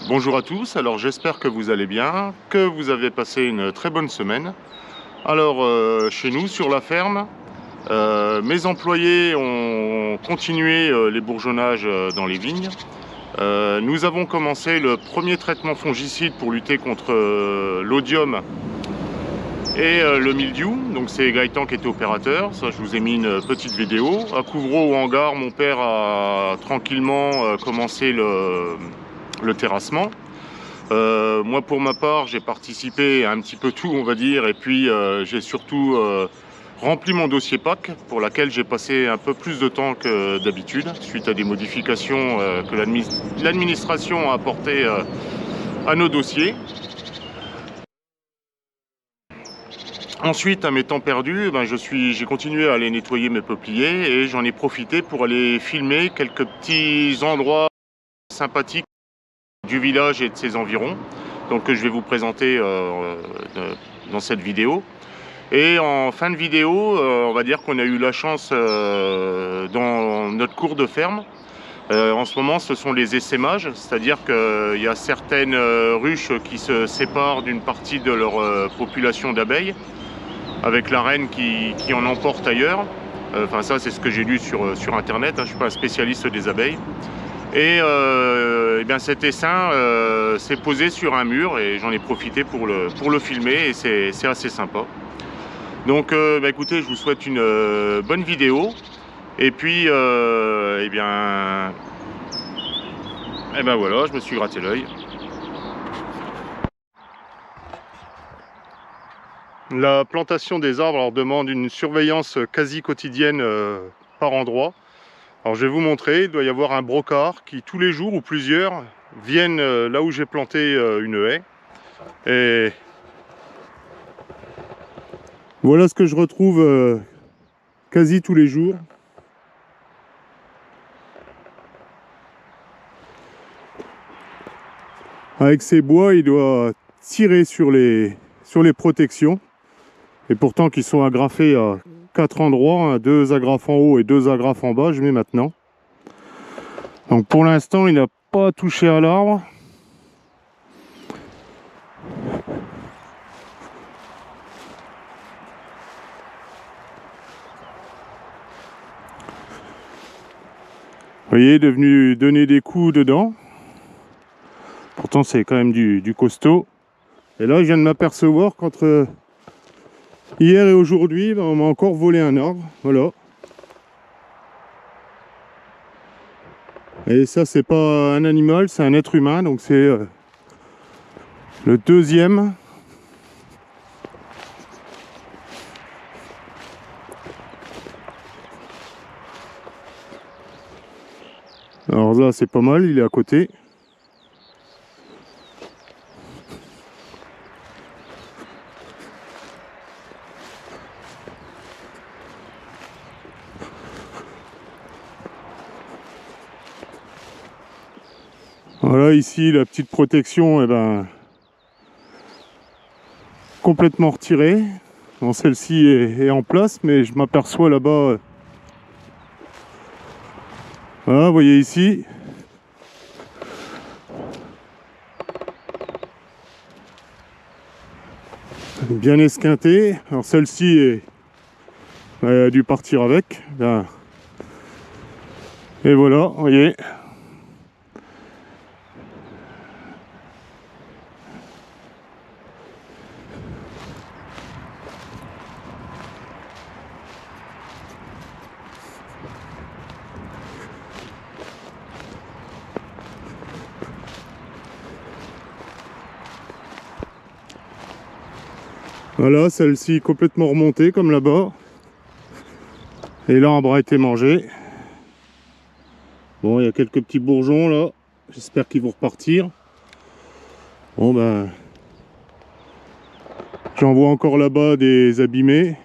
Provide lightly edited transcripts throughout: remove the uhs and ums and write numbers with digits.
Bonjour à tous, alors j'espère que vous allez bien, que vous avez passé une très bonne semaine. Alors chez nous sur la ferme, mes employés ont continué les bourgeonnages dans les vignes. Nous avons commencé le premier traitement fongicide pour lutter contre l'odium et le mildiou. Donc c'est Gaëtan qui était opérateur, ça je vous ai mis une petite vidéo. À Couvreau au hangar, mon père a tranquillement commencé le terrassement. Moi pour ma part j'ai participé à un petit peu tout on va dire, et puis j'ai surtout rempli mon dossier PAC pour laquelle j'ai passé un peu plus de temps que d'habitude suite à des modifications que l'administration a apportées à nos dossiers. Ensuite, à mes temps perdus, j'ai continué à aller nettoyer mes peupliers et j'en ai profité pour aller filmer quelques petits endroits sympathiques du village et de ses environs, donc que je vais vous présenter dans cette vidéo. Et en fin de vidéo, on va dire qu'on a eu la chance dans notre cour de ferme. En ce moment, ce sont les essaimages, c'est-à-dire qu'il y a certaines ruches qui se séparent d'une partie de leur population d'abeilles, avec la reine qui en emporte ailleurs. Enfin ça, c'est ce que j'ai lu sur internet, hein, je ne suis pas un spécialiste des abeilles. Et bien cet essaim s'est posé sur un mur et j'en ai profité pour le filmer, et c'est assez sympa. Donc écoutez, je vous souhaite une bonne vidéo. Et puis voilà, je me suis gratté l'œil. La plantation des arbres alors, demande une surveillance quasi quotidienne par endroit. Alors je vais vous montrer, il doit y avoir un brocard qui tous les jours ou plusieurs viennent là où j'ai planté une haie. Et voilà ce que je retrouve quasi tous les jours. Avec ces bois, il doit tirer sur les protections. Et pourtant qu'ils sont agrafés à 4 endroits, hein, 2 agrafes en haut et 2 agrafes en bas, je mets maintenant. Donc pour l'instant, il n'a pas touché à l'arbre. Vous voyez, devenu donner des coups dedans. Pourtant c'est quand même du costaud. Et là je viens de m'apercevoir qu'entre hier et aujourd'hui, on m'a encore volé un arbre. Voilà. Et ça c'est pas un animal, c'est un être humain. Donc c'est le deuxième. Alors là c'est pas mal, il est à côté. Voilà, ici la petite protection complètement retirée. Bon, celle-ci est en place, mais je m'aperçois là-bas. Voilà, vous voyez ici. Bien esquintée. Alors celle-ci a dû partir avec. Et voilà, vous voyez. Voilà, celle-ci complètement remontée comme là-bas. Et l'arbre a été mangé. Bon, il y a quelques petits bourgeons là. J'espère qu'ils vont repartir. Bon j'en vois encore là-bas des abîmés.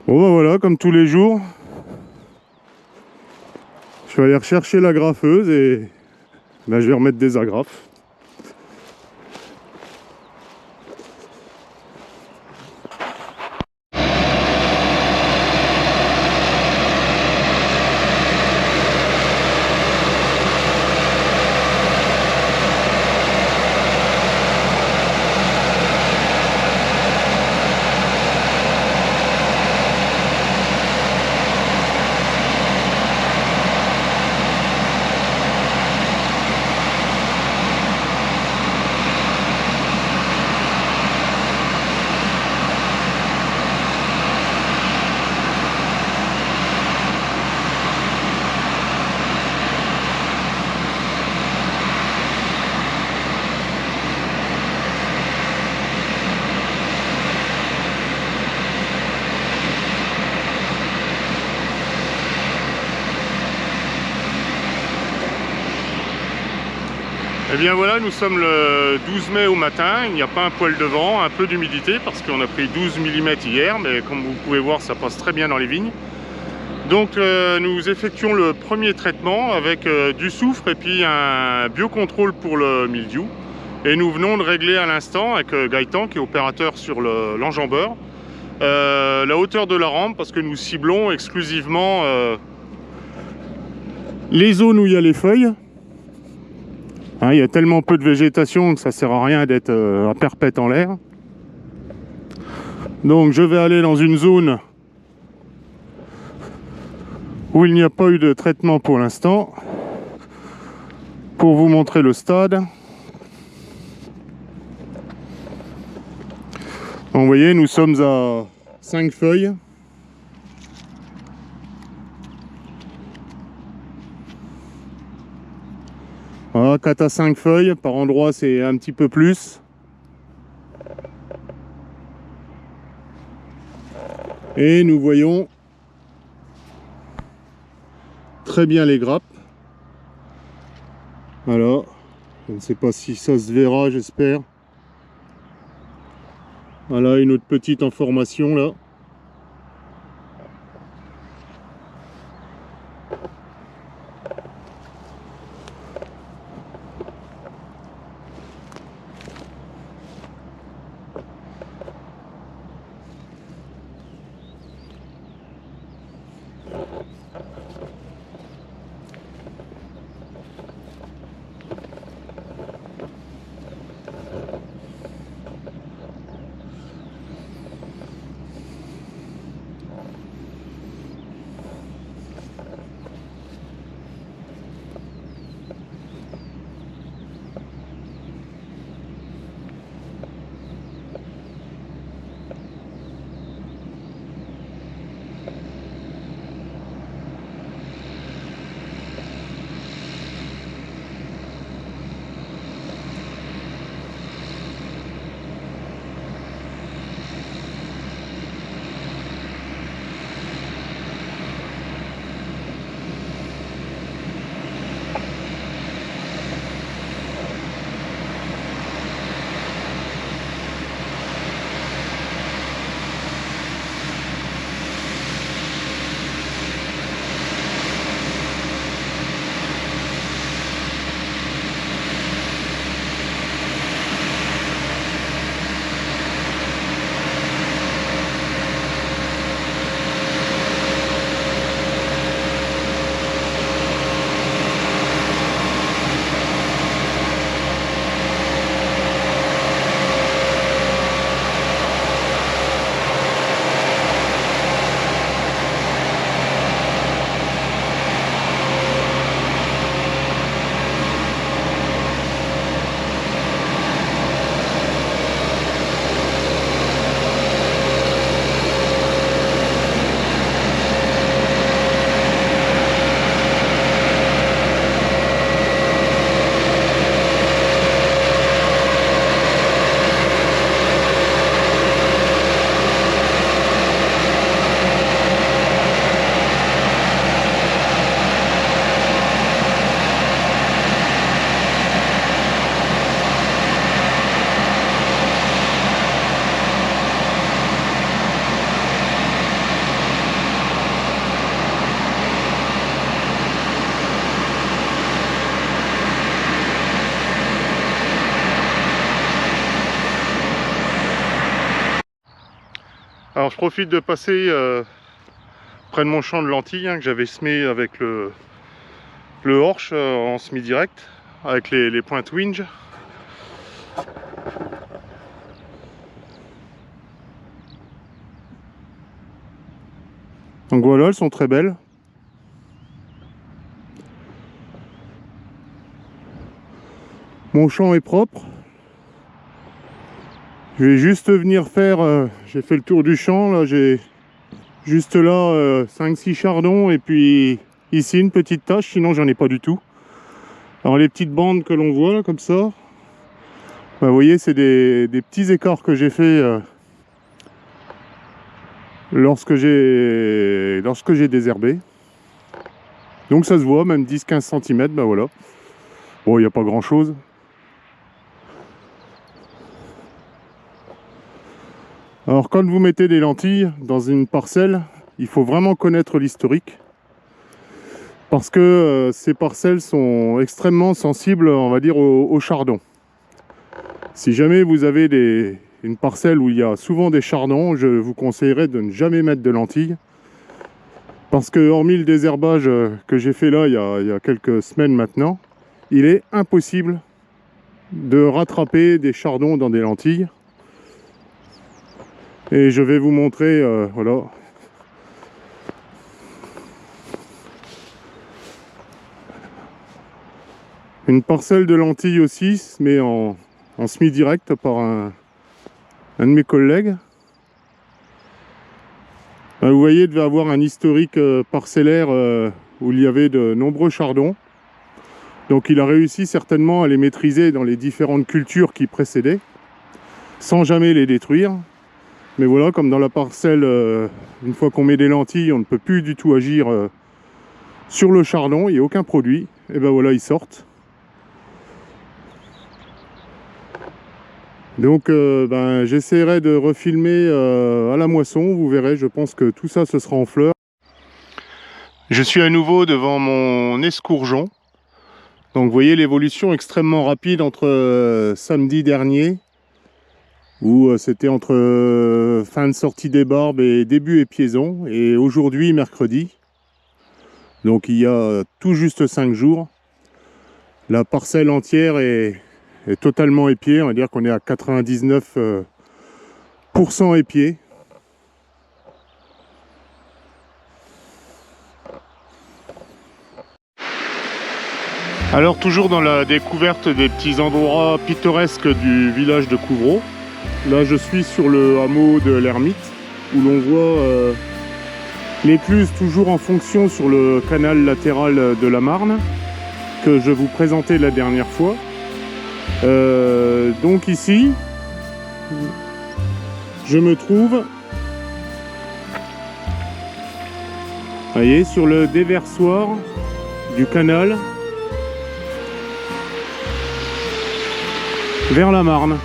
Bon voilà, comme tous les jours. Je vais aller rechercher la graffeuse et je vais remettre des agrafes. Et bien voilà, nous sommes le 12 mai au matin, il n'y a pas un poil de vent, un peu d'humidité parce qu'on a pris 12 mm hier, mais comme vous pouvez voir, ça passe très bien dans les vignes. Donc nous effectuons le premier traitement avec du soufre et puis un biocontrôle pour le mildiou. Et nous venons de régler à l'instant avec Gaëtan qui est opérateur sur l'enjambeur la hauteur de la rampe parce que nous ciblons exclusivement les zones où il y a les feuilles. Hein, il y a tellement peu de végétation que ça sert à rien d'être à perpète en l'air. Donc je vais aller dans une zone où il n'y a pas eu de traitement pour l'instant pour vous montrer le stade. Donc, vous voyez, nous sommes à 5 feuilles. Voilà, 4 à 5 feuilles, par endroit c'est un petit peu plus. Et nous voyons très bien les grappes. Voilà, je ne sais pas si ça se verra, j'espère. Voilà une autre petite information là. Alors je profite de passer près de mon champ de lentilles que j'avais semé avec le Horsch en semi-direct avec les pointes winch. Donc voilà, elles sont très belles. Mon champ est propre. Je vais juste venir faire, j'ai fait le tour du champ, là j'ai juste là 5-6 chardons et puis ici une petite tache, sinon j'en ai pas du tout. Alors les petites bandes que l'on voit là comme ça, bah, vous voyez c'est des petits écarts que j'ai fait lorsque j'ai désherbé. Donc ça se voit, même 10-15 cm, bah voilà. Bon, il n'y a pas grand chose. Alors quand vous mettez des lentilles dans une parcelle, il faut vraiment connaître l'historique. Parce que ces parcelles sont extrêmement sensibles, on va dire, au chardon. Si jamais vous avez une parcelle où il y a souvent des chardons, je vous conseillerais de ne jamais mettre de lentilles. Parce que hormis le désherbage que j'ai fait là il y a quelques semaines maintenant, il est impossible de rattraper des chardons dans des lentilles. Et je vais vous montrer, voilà. Une parcelle de lentilles aussi se met en semi-direct par un de mes collègues. Vous voyez, il devait avoir un historique parcellaire où il y avait de nombreux chardons. Donc il a réussi certainement à les maîtriser dans les différentes cultures qui précédaient, sans jamais les détruire. Mais voilà, comme dans la parcelle, une fois qu'on met des lentilles, on ne peut plus du tout agir sur le chardon, il n'y a aucun produit. Et ben voilà, ils sortent. Donc j'essaierai de refilmer à la moisson, vous verrez, je pense que tout ça ce sera en fleurs. Je suis à nouveau devant mon escourgeon. Donc vous voyez l'évolution extrêmement rapide entre samedi dernier, où c'était entre fin de sortie des barbes et début épiaison, et aujourd'hui mercredi. Donc il y a tout juste 5 jours. La parcelle entière est totalement épiée, on va dire qu'on est à 99% épié. Alors toujours dans la découverte des petits endroits pittoresques du village de Couvreau. Là je suis sur le hameau de l'Ermite, où l'on voit l'écluse toujours en fonction sur le canal latéral de la Marne, que je vous présentais la dernière fois. Donc ici, je me trouve, voyez, sur le déversoir du canal vers la Marne.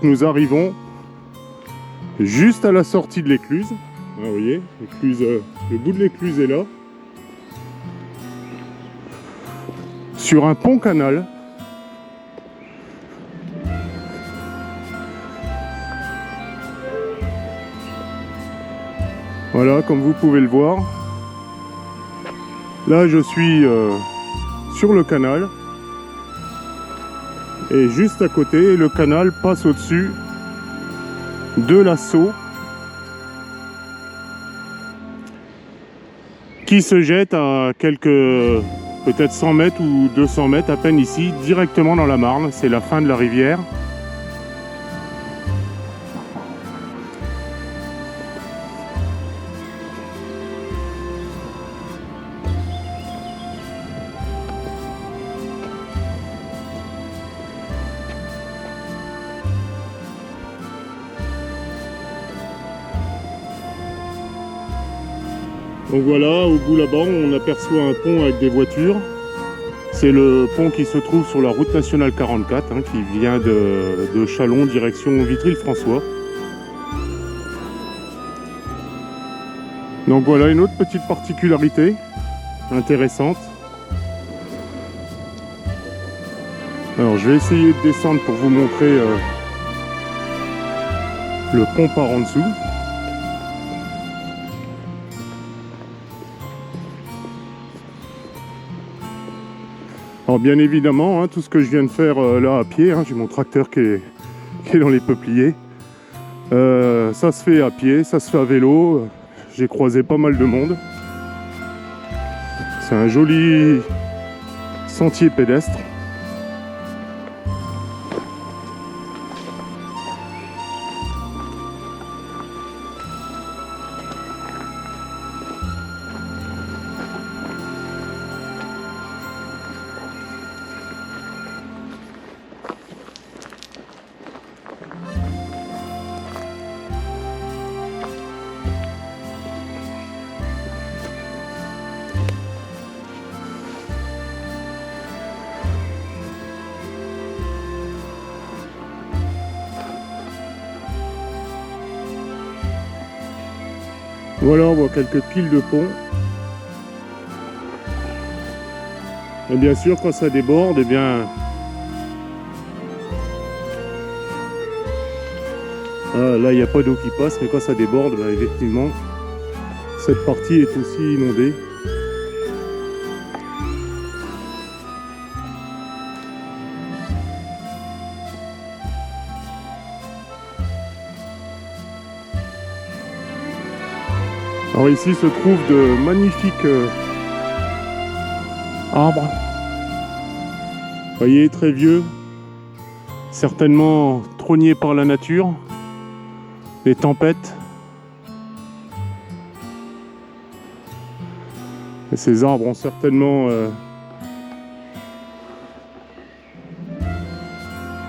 Nous arrivons juste à la sortie de l'écluse. Vous voyez, le bout de l'écluse est là. Sur un pont canal. Voilà, comme vous pouvez le voir. Là, je suis sur le canal. Et juste à côté, le canal passe au-dessus de la Saulx qui se jette à quelques, peut-être 100 mètres ou 200 mètres à peine ici, directement dans la Marne. C'est la fin de la rivière. Donc voilà, au bout là-bas, on aperçoit un pont avec des voitures. C'est le pont qui se trouve sur la route nationale 44, qui vient de Châlons, direction Vitry-le-François. Donc voilà une autre petite particularité intéressante. Alors je vais essayer de descendre pour vous montrer le pont par en dessous. Alors bien évidemment, tout ce que je viens de faire là à pied, j'ai mon tracteur qui est dans les peupliers. Ça se fait à pied, ça se fait à vélo. J'ai croisé pas mal de monde. C'est un joli sentier pédestre. Voilà, on voit quelques piles de pont. Et bien sûr, quand ça déborde, eh bien... Ah, là, il n'y a pas d'eau qui passe, mais quand ça déborde, bah, effectivement, cette partie est aussi inondée. Alors ici se trouvent de magnifiques arbres. Vous voyez, très vieux, certainement trônés par la nature, les tempêtes. Et ces arbres ont certainement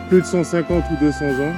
plus de 150 ou 200 ans.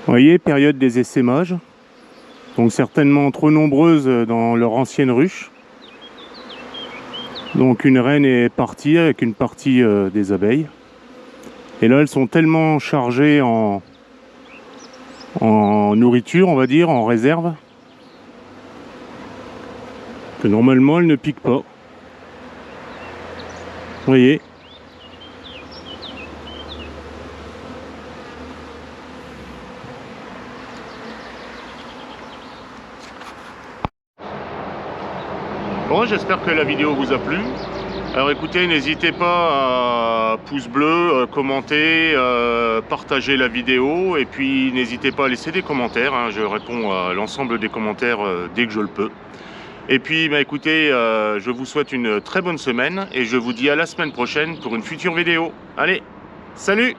Vous voyez, période des essaimages, donc certainement trop nombreuses dans leur ancienne ruche. Donc une reine est partie avec une partie des abeilles. Et là, elles sont tellement chargées en nourriture, on va dire, en réserve, que normalement elles ne piquent pas. Vous voyez. Bon, j'espère que la vidéo vous a plu. Alors écoutez, n'hésitez pas à pouce bleu, commenter, partager la vidéo, et puis n'hésitez pas à laisser des commentaires, hein. Je réponds à l'ensemble des commentaires dès que je le peux. Et puis bah, écoutez, je vous souhaite une très bonne semaine et je vous dis à la semaine prochaine pour une future vidéo. Allez, salut!